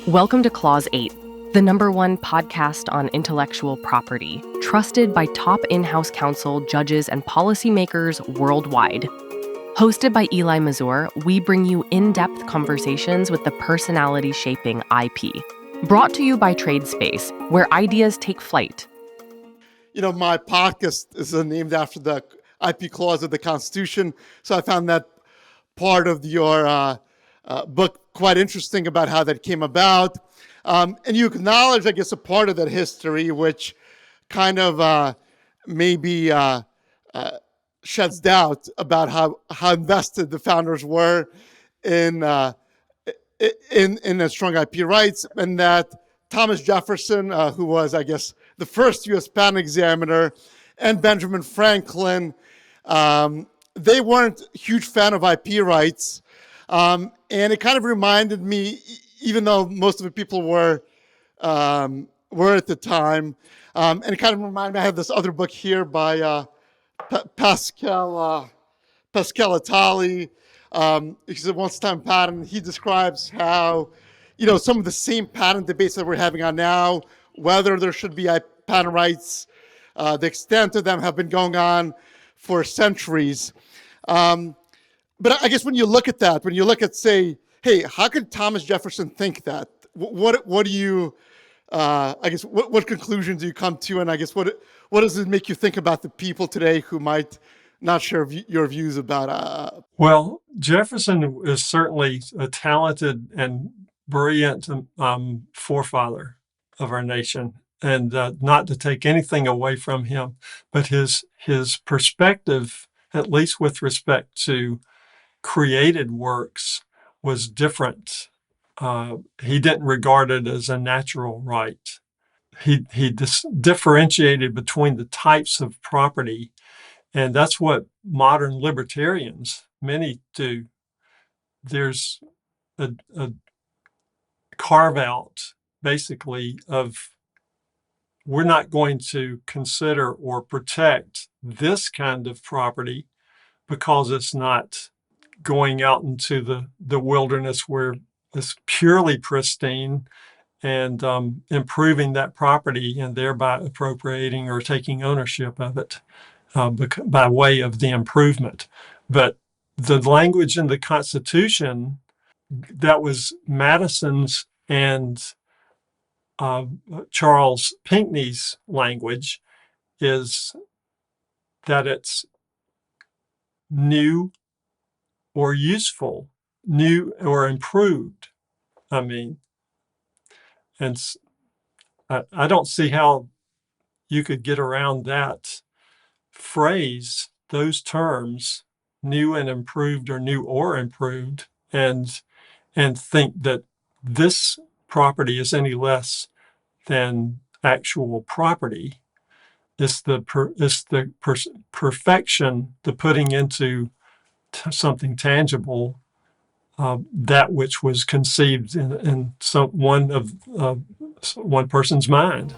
Welcome to Clause 8, the #1 podcast on intellectual property, trusted by top in-house counsel, judges, and policymakers worldwide. Hosted by Eli Mazour, we bring you in-depth conversations with the personality shaping IP. Brought to you by TradeSpace, where ideas take flight. You know, my podcast is named after the IP clause of the Constitution, so I found that part of your book quite interesting about how that came about. And you acknowledge, I guess, a part of that history, which kind of maybe sheds doubt about how invested the founders were in a strong IP rights, and that Thomas Jefferson, who was, I guess, the first U.S. patent examiner, and Benjamin Franklin, they weren't a huge fan of IP rights. And it kind of reminded me, even though most of the people were at the time, and it kind of reminded me, I have this other book here by Pascal Attali. He's a once-time patent. He describes how, some of the same patent debates that we're having on now, whether there should be patent rights, the extent of them have been going on for centuries. But I guess when you look at that, when you look at, say, hey, how could Thomas Jefferson think that? What do you, what conclusions do you come to? And I guess what does it make you think about the people today who might not share your views about? Well, Jefferson is certainly a talented and brilliant forefather of our nation, and not to take anything away from him, but his perspective, at least with respect to created works, was different. He didn't regard it as a natural right. He differentiated between the types of property, and that's what modern libertarians, many do. There's a carve out, basically, of we're not going to consider or protect this kind of property because it's not going out into the wilderness where it's purely pristine, and improving that property and thereby appropriating or taking ownership of it by way of the improvement. But the language in the Constitution, that was Madison's and Charles Pinckney's language, is that it's new or useful, new or improved. And I don't see how you could get around that phrase, those terms, new and improved or new or improved, and think that this property is any less than actual property. It's the perfection, the putting into something tangible, that which was conceived in one person's mind.